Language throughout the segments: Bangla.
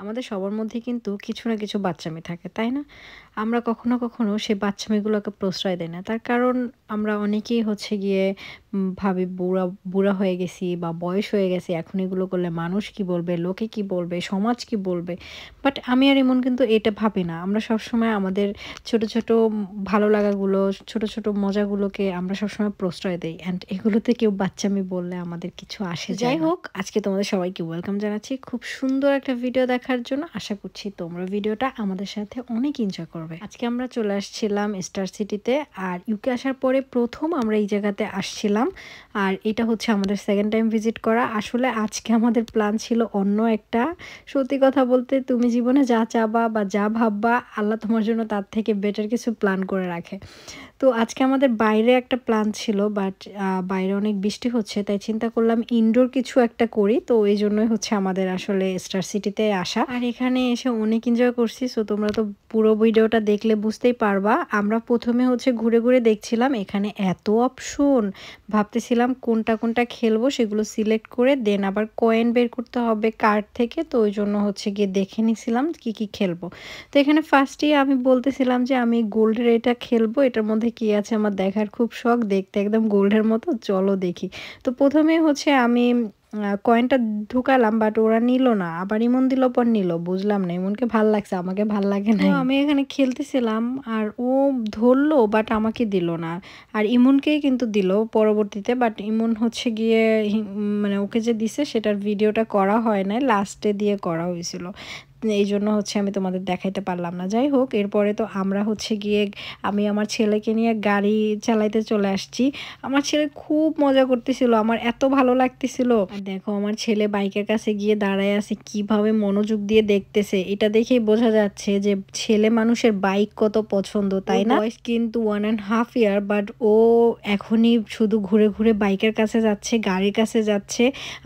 আমাদের সবার মধ্যে কিন্তু কিছু না কিছু বাচ্চামি থাকে, তাই না? আমরা কখনো কখনো সেই বাচ্চামিগুলোকে প্রশ্রয় দেই না। তার কারণ আমরা অনেকেই হচ্ছে গিয়ে ভাবি বুড়া বুড়া হয়ে গেছি বা বয়স হয়ে গেছে। এখন এগুলো করলে মানুষ কি বলবে, লোকে কি বলবে, সমাজ কি বলবে? বাট আমি আর ইমন কিন্তু এটা ভাবি না। আমরা সবসময় আমাদের ছোট, ছোট ভালো লাগাগুলো, ছোট, ছোট মজাগুলোকে আমরা সবসময় প্রশ্রয় দেই। অ্যান্ড এগুলোতে কেউ বাচ্চামি বললে আমাদের কিছু আসে যায় না। যাই হোক, আজকে তোমাদের সবাইকে ওয়েলকাম জানাচ্ছি খুব সুন্দর একটা ভিডিও দেখার জন্য। আশা করছি তোমরা ভিডিওটা আমাদের সাথে অনেক এনজয় করবে। আজকে আমরা চলে আসছিলাম স্টার সিটিতে। আর ইউকে আসার পরে প্রথম আমরা এই জায়গাতে আসছিলাম। আর এটা হচ্ছে আমাদের সেকেন্ড টাইম ভিজিট করা। আসলে আজকে আমাদের প্ল্যান ছিল অন্য একটা। সত্যি কথা বলতে তুমি জীবনে যা চাবা বা যা ভাববা আল্লাহ তোমার জন্য তার থেকে বেটার কিছু প্ল্যান করে রাখে। তো আজকে আমাদের বাইরে একটা প্ল্যান ছিল, বাট বাইরে অনেক বৃষ্টি হচ্ছে, তাই চিন্তা করলাম ইনডোর কিছু একটা করি। তো এই জন্যই হচ্ছে আমাদের আসলে স্টার সিটিতে আসা। আর এখানে এসে অনেক এনজয় করছি। সো তোমরা তো পুরো ভিডিওটা দেখলে বুঝতেই পারবা। আমরা প্রথমে হচ্ছে ঘুরে ঘুরে দেখছিলাম, এখানে এত অপশন, ভাবতেছিলাম কোনটা কোনটা খেলবো সেগুলো সিলেক্ট করে দেন আবার কয়েন বের করতে হবে কার্ড থেকে। তো ওই জন্য হচ্ছে গিয়ে দেখে নিছিলাম কি কি খেলবো। তো এখানে ফার্স্টেই আমি বলতেছিলাম যে আমি গোল্ডের এটা খেলবো, এটার মধ্যে কি আছে আমার দেখার খুব শখ, দেখতে একদম গোল্ডের মতো, চলো দেখি। তো প্রথমে হচ্ছে আমি কয়েনটা ঢুকালাম, বাট ওরা নিল না, আবার ইমন দিল, পর নিল, বুঝলাম না, ইমনকে ভাল লাগছে, আমাকে ভাল লাগে না। আমি এখানে খেলতেছিলাম আর ও ধরলো, বাট আমাকে দিল না। আর ইমনকেই কিন্তু দিল পরবর্তীতে, বাট ইমন হচ্ছে গিয়ে মানে ওকে যে দিছে সেটার ভিডিওটা করা হয় নাই, লাস্টে দিয়ে করা হয়েছিল। এই জন্য হচ্ছে আমি তোমাদের দেখাইতে পারলাম না। যাই হোক, এরপরে তো আমরা হচ্ছে গিয়ে আমি আমার ছেলেকে নিয়ে গাড়ি চালাইতে চলে আসছি। আমার ছেলে খুব মজা করতেছিল, আমার এত ভালো লাগতেছিল। আর দেখো আমার ছেলে বাইকের কাছে গিয়ে দাঁড়ায় আছে, কিভাবে মনোযোগ দিয়ে দেখতেছে। এটা দেখেই বোঝা যাচ্ছে যে ছেলে মানুষের বাইক কত পছন্দ, তাই না? বয়স কিন্তু 1.5 ইয়ার, বাট ও এখনই শুধু ঘুরে ঘুরে বাইকের কাছে যাচ্ছে, গাড়ির কাছে যাচ্ছে।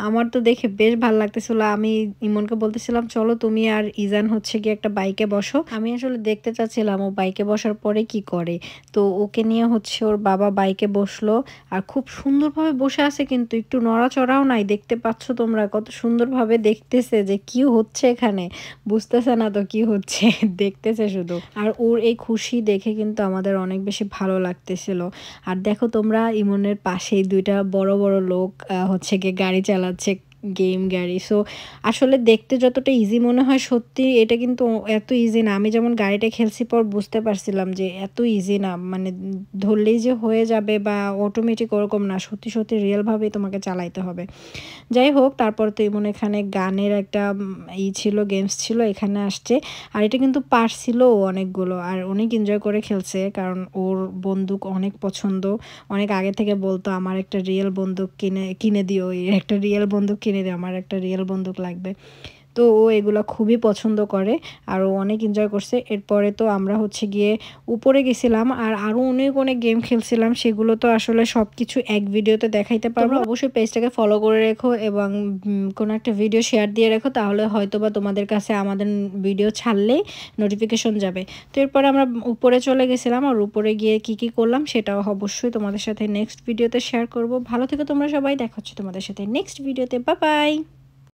আমার তো দেখে বেশ ভালো লাগতেছিল। আমি ইমনকে বলতেছিলাম চলো তুমি আর ইজান হচ্ছে গিয়ে একটা বাইকে বসো। আমি আসলে দেখতে চাচ্ছিলাম ও বাইকে বসার পরে কি করে। তো ওকে নিয়ে হচ্ছে ওর বাবা বাইকে বসলো। আর খুব সুন্দরভাবে বসে আছে, কিন্তু একটু নড়াচড়াও নাই। দেখতে পাচ্ছ তোমরা কত সুন্দরভাবে দেখতেছে যে কি হচ্ছে এখানে, বুঝতেছে না তো কি হচ্ছে দেখতেছে শুধু। আর ওর এই খুশি দেখে কিন্তু আমাদের অনেক বেশি ভালো লাগতেছিল। আর দেখো তোমরা, ইমনের পাশেই দুইটা বড় বড় লোক হচ্ছে গিয়ে গাড়ি চালাচ্ছে, গেম গাড়ি। সো আসলে দেখতে যতটা ইজি মনে হয়, সত্যি এটা কিন্তু এত ইজি না। আমি যেমন গাড়িটা খেলছি পর বুঝতে পারছিলাম যে এত ইজি না, মানে ধরলেই যে হয়ে যাবে বা অটোমেটিক ওরকম না, সত্যি সত্যি রিয়েলভাবেই তোমাকে চালাইতে হবে। যাই হোক, তারপর তো এমন এখানে গানের একটা ছিল, গেমস ছিল, এখানে আসছে। আর এটা কিন্তু পারছিল অনেকগুলো, আর অনেক এনজয় করে খেলছে, কারণ ওর বন্দুক অনেক পছন্দ। অনেক আগে থেকে বলতো আমার একটা রিয়েল বন্দুক কিনে দিও, একটা রিয়েল বন্দুক কিনে দিও, আমার একটা রিয়েল বন্দুক লাগবে। তো ও এগুলো খুবই পছন্দ করে আর ও অনেক এনজয় করছে। এরপরে তো আমরা হচ্ছে গিয়ে উপরে গেছিলাম আর আরও অনেক অনেক গেম খেলছিলাম, সেগুলো তো আসলে সব কিছু এক ভিডিওতে দেখাইতে পারবো। অবশ্যই পেজটাকে ফলো করে রেখো এবং কোনো একটা ভিডিও শেয়ার দিয়ে রেখো, তাহলে হয়তো বা তোমাদের কাছে আমাদের ভিডিও ছাড়লেই নোটিফিকেশন যাবে। তো এরপরে আমরা উপরে চলে গেছিলাম, আর উপরে গিয়ে কি কি করলাম সেটাও অবশ্যই তোমাদের সাথে নেক্সট ভিডিওতে শেয়ার করব। ভালো থেকো তোমরা সবাই, দেখা হচ্ছে তোমাদের সাথে নেক্সট ভিডিওতে। Bye bye.